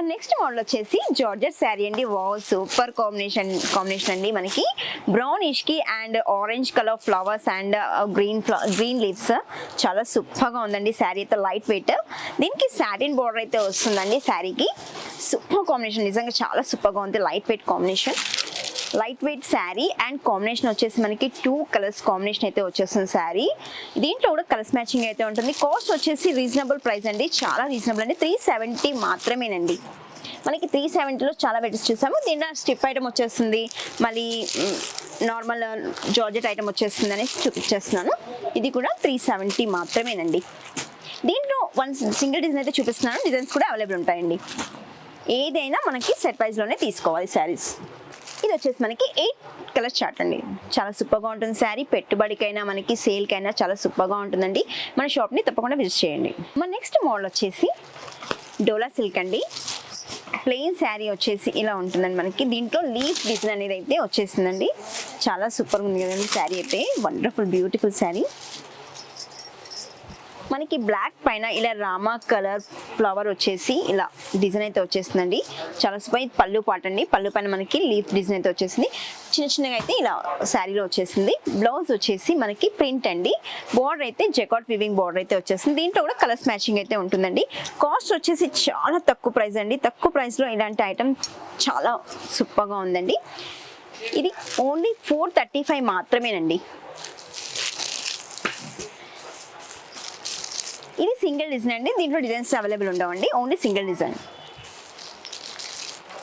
Next model వచ్చేసి georgette sari అండి. Wow, super combination అండి. మనకి బ్రౌనిష్ కి and orange colour flowers and green leaves చాలా సూపర్ గా ఉందండి. శారీ అయితే లైట్ వెయిట్, దీనికి సాటిన్ బోర్డర్ అయితే వస్తుందండి. శారీకి సూపర్ కాంబినేషన్, నిజంగా చాలా సూపర్ గా ఉంది. Light weight combination, light weight sari and combination వచ్చేసి మనకి 2 కలర్స్ కాంబినేషన్ అయితే వచ్చేస్తుంది. శారీ దీంట్లో కూడా కలర్స్ మ్యాచింగ్ అయితే ఉంటుంది. కాస్ట్ వచ్చేసి రీజనబుల్ ప్రైస్ అండి, చాలా రీజనబుల్ అండి. 370 మాత్రమేనండి. మనకి 370లో చాలా వెరైటీస్ చూసాము. దీంట్లో స్టిప్ ఐటమ్ వచ్చేస్తుంది, మళ్ళీ నార్మల్ జార్జెట్ ఐటమ్ వచ్చేస్తుంది అని చూపించేస్తున్నాను. ఇది కూడా 370 మాత్రమేనండి. దీంట్లో సింగిల్ డిజైన్ అయితే చూపిస్తున్నాను. డిజైన్స్ కూడా అవైలబుల్ ఉంటాయండి. ఏదైనా మనకి సెట్ ప్రైస్లోనే తీసుకోవాలి శారీస్. ఇది వచ్చేసి మనకి 8 కలర్ చార్ట్ అండి. చాలా సూపర్గా ఉంటుంది శారీ. పెట్టుబడికైనా మనకి సేల్కైనా చాలా సూపర్గా ఉంటుందండి. మన షాప్ని తప్పకుండా విజిట్ చేయండి. మన నెక్స్ట్ మోడల్ వచ్చేసి డోలా సిల్క్ అండి. ప్లెయిన్ శారీ వచ్చేసి ఇలా ఉంటుందండి. మనకి దీంట్లో లీఫ్ డిజైన్ అనేది అయితే వచ్చేసిందండి. చాలా సూపర్గా ఉంది కదండి శారీ అయితే. Wonderful beautiful sari. మనకి బ్లాక్ పైన ఇలా రామా కలర్ ఫ్లవర్ వచ్చేసి ఇలా డిజైన్ అయితే వచ్చేస్తుందండి. చాలా సూపర్. పళ్ళు పాట అండి. పళ్ళు పైన మనకి లీఫ్ డిజైన్ అయితే వచ్చేసింది. చిన్న చిన్నగా అయితే ఇలా శారీలో వచ్చేసింది. బ్లౌజ్ వచ్చేసి మనకి ప్రింట్ అండి. బోర్డర్ అయితే జెకార్డ్ వీవింగ్ బోర్డర్ అయితే వచ్చేసింది. దీంట్లో కూడా కలర్స్ మ్యాచింగ్ అయితే ఉంటుందండి. కాస్ట్ వచ్చేసి చాలా తక్కువ ప్రైస్ అండి. తక్కువ ప్రైస్లో ఇలాంటి ఐటమ్ చాలా సూపర్గా ఉందండి. ఇది ఓన్లీ 435 మాత్రమేనండి. ఇది సింగిల్ డిజైన్ అండి. దీంట్లో డిజైన్స్ అవైలబుల్ ఉండవండి, ఓన్లీ సింగిల్ డిజైన్.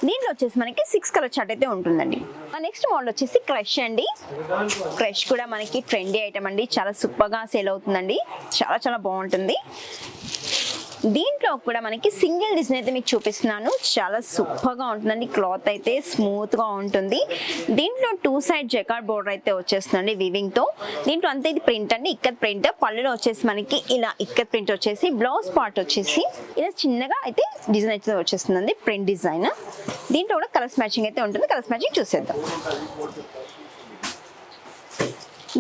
దీంట్లో వచ్చేసి మనకి 6 కలర్ చార్ట్ అయితే ఉంటుందండి. నెక్స్ట్ మోడల్ వచ్చేసి క్రష్ అండి. క్రష్ కూడా మనకి ట్రెండీ ఐటమ్ అండి. చాలా సూపర్గా సేల్ అవుతుందండి. చాలా చాలా బాగుంటుంది. దీంట్లో కూడా మనకి సింగిల్ డిజైన్ అయితే మీకు చూపిస్తున్నాను. చాలా సూపర్గా ఉంటుందండి. క్లాత్ అయితే స్మూత్గా ఉంటుంది. దీంట్లో 2 సైడ్ జెకార్డ్ బోర్డర్ అయితే వచ్చేస్తుందండి వీవింగ్తో. దీంట్లో అంతా ఇది ప్రింట్ అండి, ఇక్కత్ ప్రింట్. పళ్ళులో వచ్చేసి మనకి ఇలా ఇక్కత్ ప్రింట్ వచ్చేసి, బ్లౌజ్ పార్ట్ వచ్చేసి ఇలా చిన్నగా అయితే డిజైన్ అయితే వచ్చేస్తుందండి, ప్రింట్ డిజైన్. దీంట్లో కూడా కలర్స్ మ్యాచింగ్ అయితే ఉంటుంది. కలర్స్ మ్యాచింగ్ చూసేద్దాం.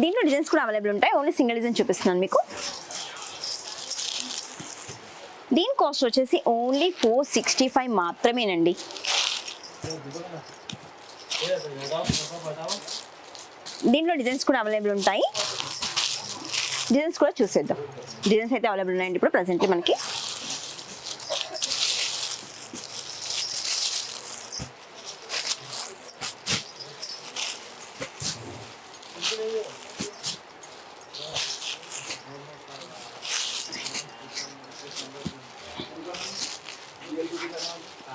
దీంట్లో డిజైన్స్ కూడా అవైలబుల్ ఉంటాయి. ఓన్లీ సింగిల్ డిజైన్ చూపిస్తున్నాను మీకు. దీని కాస్ట్ వచ్చేసి ఓన్లీ 465 మాత్రమేనండి. దీంట్లో డిజైన్స్ కూడా అవైలబుల్ ఉంటాయి. డిజైన్స్ కూడా చూసేద్దాం. డిజైన్స్ అయితే అవైలబుల్ ఉన్నాయండి ఇప్పుడు ప్రజెంట్లీ మనకి.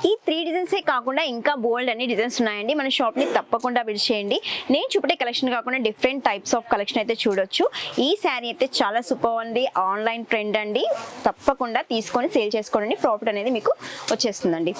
ఈ 3 డిజైన్సే కాకుండా ఇంకా బోల్డ్ అన్ని డిజైన్స్ ఉన్నాయండి. మన షాప్ని తప్పకుండా విజిట్ చేయండి. నేను చూపే కలెక్షన్ కాకుండా డిఫరెంట్ టైప్స్ ఆఫ్ కలెక్షన్ అయితే చూడొచ్చు. ఈ శారీ అయితే చాలా సూపర్ అండి. ఆన్లైన్ ట్రెండ్ అండి. తప్పకుండా తీసుకొని సేల్ చేసుకోండి. ప్రాఫిట్ అనేది మీకు వచ్చేస్తుందండి.